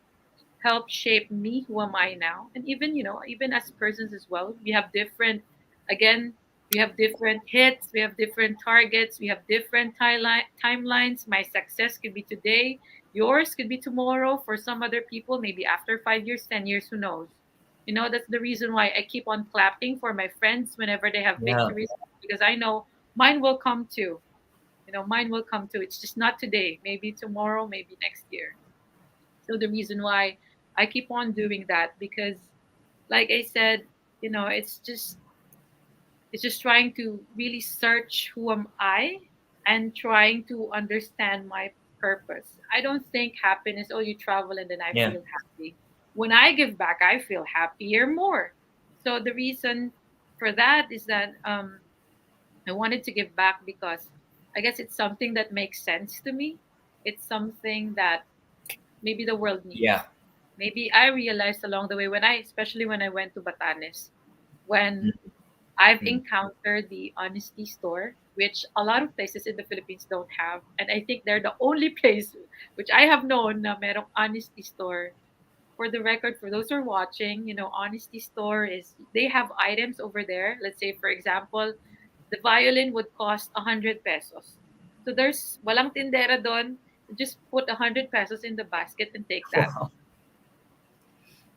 helped shape me. Who am I now? And even even as persons as well, we have different, again, we have different hits, we have different targets, we have different timelines. My success could be today, yours could be tomorrow. For some other people, maybe after 5 years, 10 years, who knows. That's the reason why I keep on clapping for my friends whenever they have Yeah. victories, because I know mine will come too. Mine will come too. It's just not today, maybe tomorrow, maybe next year. So the reason why I keep on doing that, because like I said, it's just trying to really search who am I, and trying to understand my purpose. I don't think happiness, oh, you travel and then I Yeah. feel happy. When I give back, I feel happier more. So the reason for that is that I wanted to give back because I guess it's something that makes sense to me. It's something that maybe the world Yeah. needs. Maybe I realized along the way especially when I went to Batanes, when I've Mm. encountered the honesty store, which a lot of places in the Philippines don't have. And I think they're the only place which I have known na merong honesty store. For the record, for those who are watching, honesty store is, they have items over there. Let's say, for example, the violin would cost 100 pesos. So there's walang tindera doon. Just put 100 pesos in the basket and take that. Wow.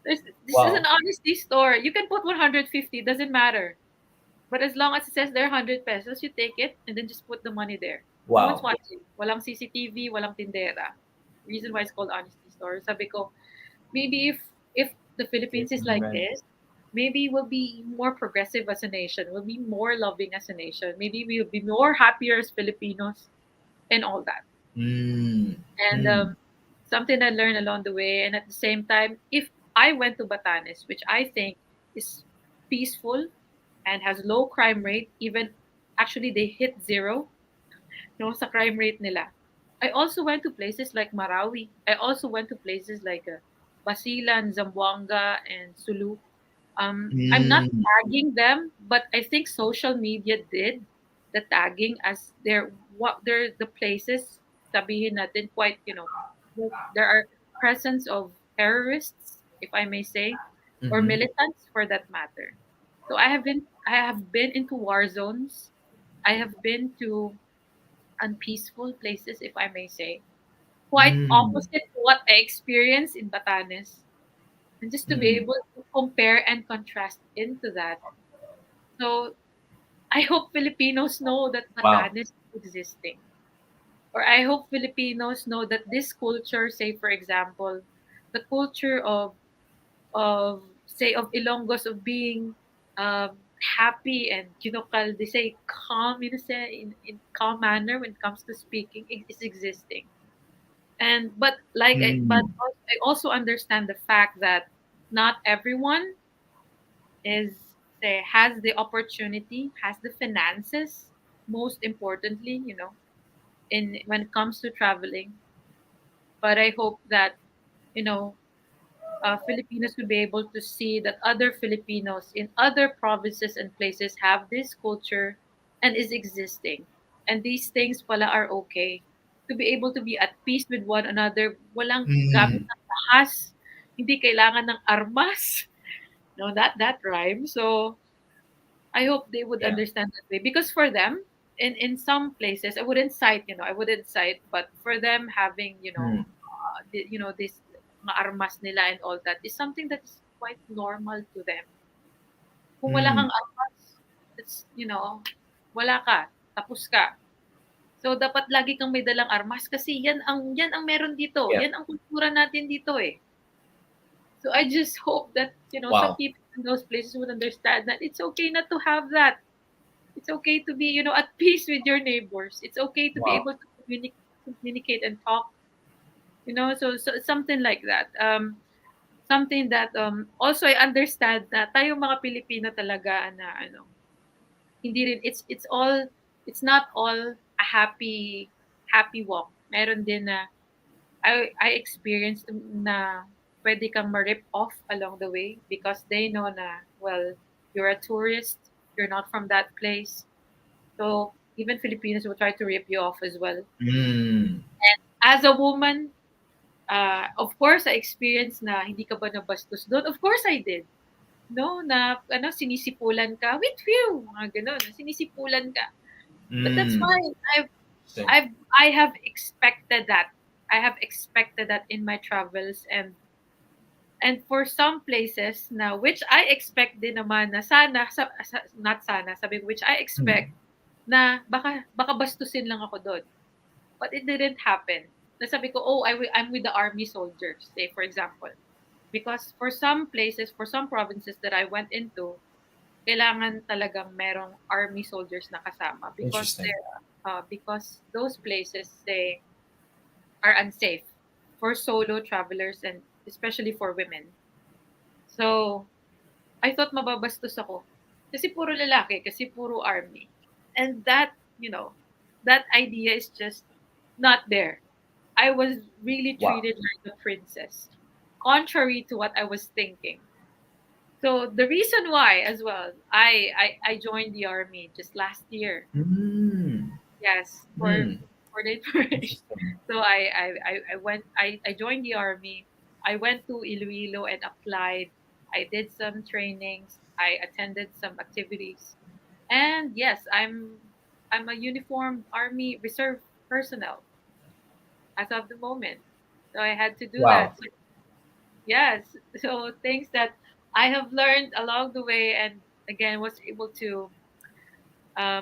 This is an Wow. honesty store. You can put 150, doesn't matter. But as long as it says there 100 pesos, you take it and then just put the money there. No one's Wow. watching. Walang CCTV, walang tindera. Reason why it's called honesty store. Sabi ko, maybe if the Philippines is like Different. this, maybe we'll be more progressive as a nation. We'll be more loving as a nation. Maybe we'll be more happier as Filipinos and all that. Mm. And Mm. something I learned along the way. And at the same time, if I went to Batanes, which I think is peaceful and has low crime rate, even actually they hit zero, sa crime rate nila. I also went to places like Marawi. I also went to places like Basilan, Zamboanga, and Sulu. I'm not Mm. tagging them, but I think social media did the tagging as they're the places, sabihin natin, quite, there are presence of terrorists, if I may say, or Mm-hmm. militants for that matter. So I have been into war zones. I have been to unpeaceful places, if I may say. Quite Mm. opposite to what I experienced in Batanes. And just to be Mm. able to compare and contrast into that. So I hope Filipinos know that Wow. Batanes is existing. Or I hope Filipinos know that this culture, say for example, the culture of say of Ilonggos, of being happy and they say calm, say in calm manner when it comes to speaking, is existing. And but Mm. I also understand the fact that not everyone is say has the opportunity, has the finances, most importantly, in when it comes to traveling. But I hope that, you know, Filipinos will be able to see that other Filipinos in other provinces and places have this culture and is existing. And these things pala are okay. To be able to be at peace with one another, walang gamit Mm. ng ahas, hindi kailangan ng armas. No, that rhyme. So I hope they would Yeah. understand that way because for them, in some places, I wouldn't cite, but for them having, Mm. this mga armas nila and all that is something that is quite normal to them. Kung wala Mm. kang armas, wala ka, tapos ka. So dapat lagi kang may dalang armas kasi yan ang meron dito. Yeah. Yan ang kultura natin dito eh. So I just hope that, some Wow. people in those places would understand that it's okay not to have that. It's okay to be, at peace with your neighbors. It's okay to be Wow. able to communicate and talk, so something like that. Something that also I understand na tayong mga Pilipino talaga na hindi rin it's not all a happy walk. Meron din na I experienced na pwede kang ma-rip off along the way because they know na, well, you're a tourist, you're not from that place. So even Filipinos will try to rip you off as well. Mm. As a woman, of course, I experienced na hindi ka ba nabastos doon? Of course, I did. No, na sinisipulan ka, with few, mga gano'n, sinisipulan ka. But that's Mm. fine. Interesting. I have expected that. I have expected that in my travels, and for some places na which I expect din naman na not sana, sabi ko, which I Mm. expect na baka bastusin lang ako doon. But it didn't happen. Nasabi ko, oh, I'm with the army soldiers, say for example. Because for some places, for some provinces that I went into, kailangan talagang merong army soldiers na kasama Interesting. because those places they are unsafe for solo travelers and especially for women. So, I thought mababastos ako. Kasi puro lalaki, kasi puro army. And that idea is just not there. I was really Wow. treated like a princess, contrary to what I was thinking. So the reason why, as well, I joined the army just last year. Mm. Yes, Mm. for the information. Interesting. So I joined the army. I went to Iloilo and applied. I did some trainings. I attended some activities, and yes, I'm a uniformed army reserve personnel as of the moment. So I had to do Wow. that. So yes, so things that I have learned along the way, and again was able to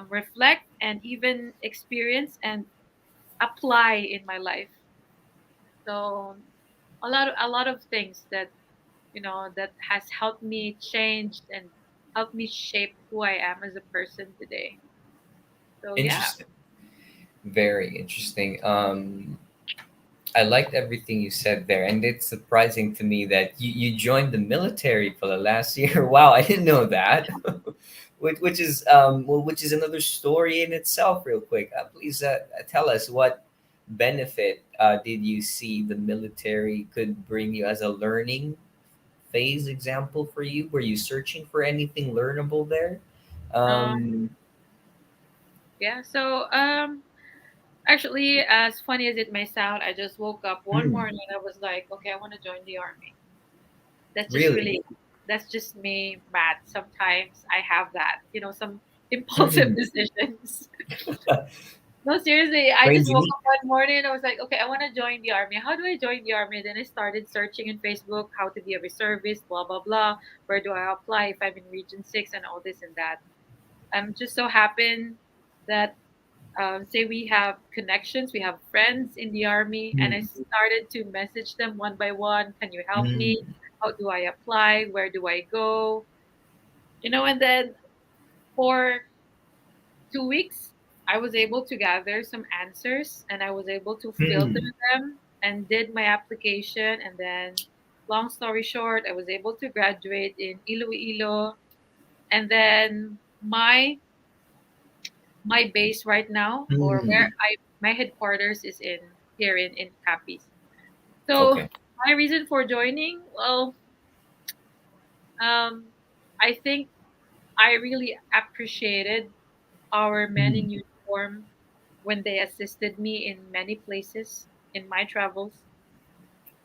reflect and even experience and apply in my life. So a lot of things that that has helped me change and helped me shape who I am as a person today. So yeah. Interesting. Very interesting. I liked everything you said there, and it's surprising to me that you joined the military for the last year. Wow, I didn't know that. Which is which is another story in itself. Real quick, please tell us what benefit did you see the military could bring you as a learning phase example for you? Were you searching for anything learnable there? Um, Um, yeah. So actually, as funny as it may sound, I just woke up one hmm, morning and I was like, okay, I want to join the army. That's just really? really that's just me, Matt. Sometimes I have that, some impulsive Hmm. decisions. No, seriously, I just Crazy woke me. up one morning and I was like, okay, I want to join the army. How do I join the army? Then I started searching in Facebook how to be a reservist, blah blah blah. Where do I apply if I'm in Region 6 and all this and that. I'm just so happen that say we have connections, we have friends in the army, and I Hmm. started to message them one by one. Can you help Hmm. me? How do I apply? Where do I go? And then for 2 weeks, I was able to gather some answers and I was able to filter Hmm. them and did my application. And then, long story short, I was able to graduate in Iloilo. And then my base right now, or where Mm. I my headquarters is in here in Capiz. So Okay. my reason for joining, well, um, I think I really appreciated our men in Mm. uniform when they assisted me in many places in my travels.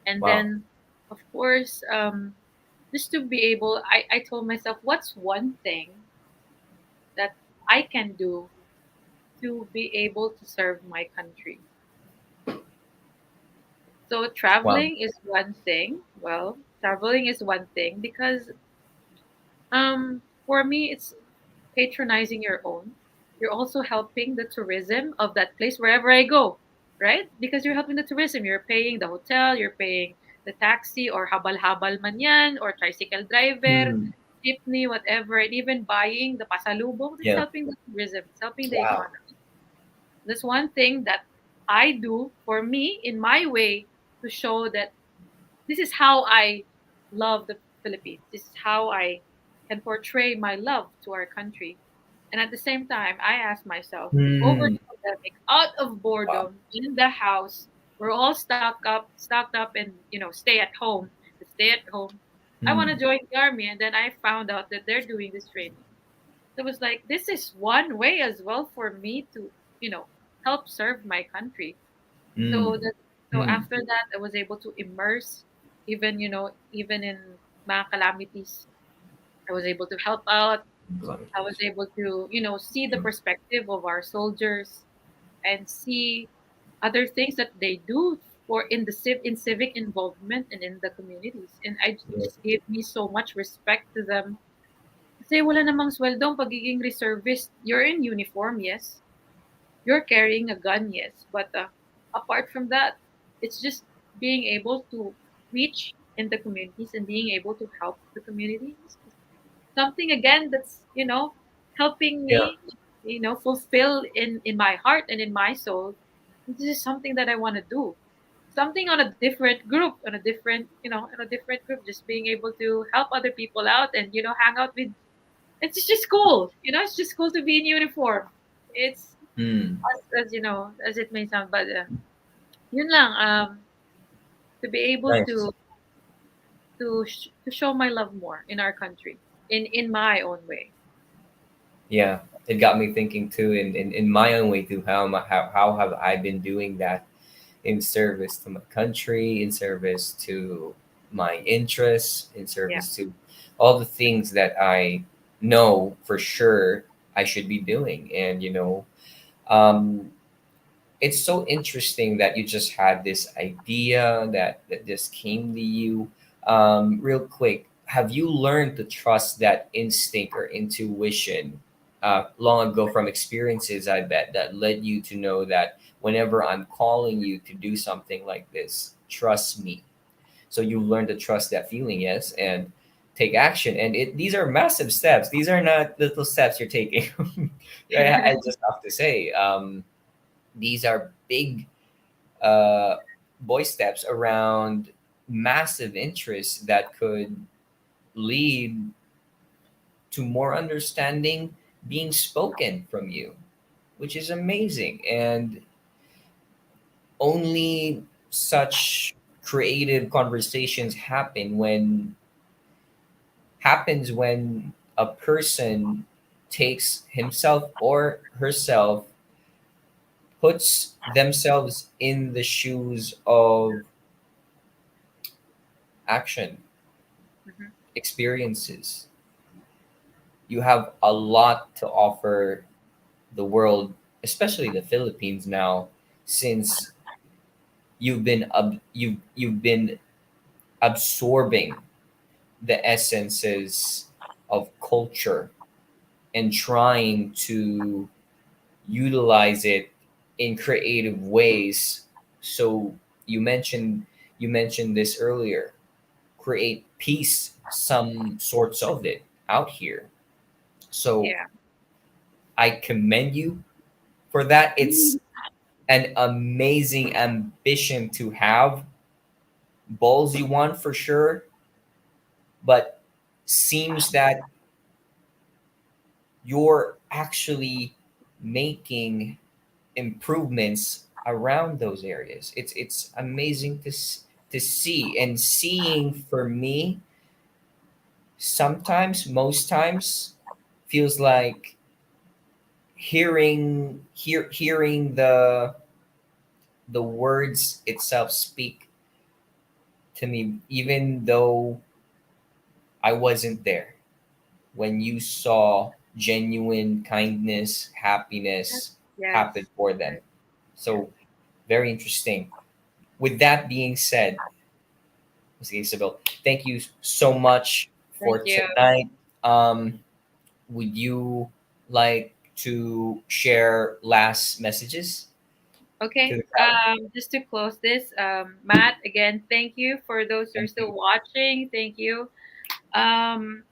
And Wow. then, of course, just to be able, I told myself, what's one thing that I can do to be able to serve my country? So Wow. traveling is one thing. Well, traveling is one thing because for me it's patronizing your own. You're also helping the tourism of that place wherever I go, right? Because you're helping the tourism. You're paying the hotel, you're paying the taxi or habal-habal man yan, or tricycle driver, Mm. jeepney, whatever, and even buying the pasalubong. It's Yeah. helping the tourism. It's helping the Wow. economy. That's one thing that I do for me in my way to show that this is how I love the Philippines. This is how I can portray my love to our country. And at the same time, I ask myself, over Mm. the pandemic, out of Wow. boredom, in the house, we're all stuck up, and stay at home. Stay at home. I want to Mm. join the army, and then I found out that they're doing this training. So it was like, this is one way as well for me to, help serve my country. So Mm. that so Mm. after that, I was able to immerse, even in mga calamities. I was able to help out. I was able to, see the perspective of our soldiers and see other things that they do for in civic involvement and in the communities. And it Yeah. just gave me so much respect to them. Kasi wala namang sweldong pagiging reservist. You're in uniform, yes. You're carrying a gun, yes, but apart from that, it's just being able to reach in the communities and being able to help the community. It's just something again that's helping Yeah. me, fulfill in my heart and in my soul. This is something that I want to do. Something on a different group, on a different group, just being able to help other people out and hang out with. It's just cool. It's just cool to be in uniform. It's Mm. as it may sound, but yun lang, to be able Nice. to show my love more in our country, in my own way. Yeah. It got me thinking too, in my own way too. How have I been doing that in service to my country, in service to my interests, in Yeah. service to all the things that I know for sure I should be doing. And um, it's so interesting that you just had this idea that just came to you. Real quick, have you learned to trust that instinct or intuition long ago from experiences, I bet, that led you to know that whenever I'm calling you to do something like this, trust me? So you learn to trust that feeling, yes, and take action. And these are massive steps. These are not little steps you're taking. I just have to say, these are big uh, boy steps around massive interests that could lead to more understanding being spoken from you, which is amazing. And only such creative conversations happens when a person takes himself or herself, puts themselves in the shoes of action, Mhm. experiences. You have a lot to offer the world, especially the Philippines now, since you've been absorbing the essences of culture and trying to utilize it in creative ways. So you mentioned you mentioned this earlier. Create peace, some sorts of it out here. So Yeah. I commend you for that. Mhm. an amazing ambition to have, ballsy one for sure, but seems that you're actually making improvements around those areas. It's amazing to see, and seeing for me sometimes, most times, feels like hearing the words itself speak to me, even though I wasn't there, when you saw genuine kindness, happiness Yes. happen for them. Right. Yes. So very interesting. With that being said, Ms. Isabel, thank you so much Thank for you. tonight. Um, would you like to share last messages to Okay. the crowd? Just to close this, Matt, again, thank you for those who are Thank you. still watching. Thank you.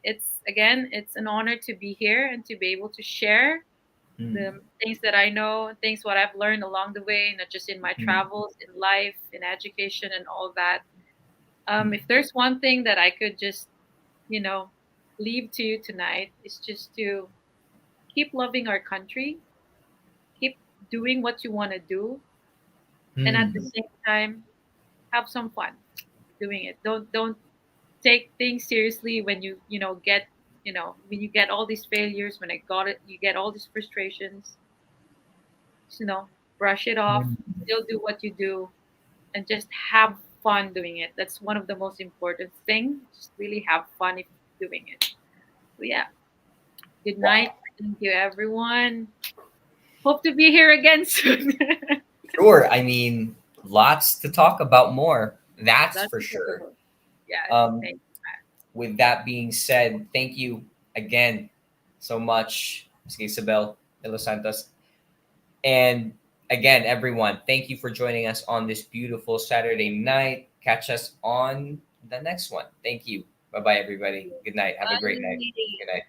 It's an honor to be here and to be able to share Mm, the things that I know, things what I've learned along the way, not just in my mm, travels, in life, in education, and all that. mm, If there's one thing that I could just, you know, leave to you tonight, is just to keep loving our country, keep doing what you want to do, and at the mm, same time, have some fun doing it. Don't take things seriously when when you get all these failures. When I got it, you get all these frustrations. Just, brush it off. mm. Still do what you do, and just have fun doing it. That's one of the most important thing. Just really have fun if doing it. So yeah. Good night. Wow. Thank you, everyone. Hope to be here again soon. Sure. I mean, lots to talk about more. That's That's for sure. acceptable. Yes. Um, Thank with that being said, thank you again so much, Ms. Isabel de los Santos. And again, everyone, thank you for joining us on this beautiful Saturday night. Catch us on the next one. Thank you. Bye bye, everybody. you. Good night. Have a great night. Bye. Good night.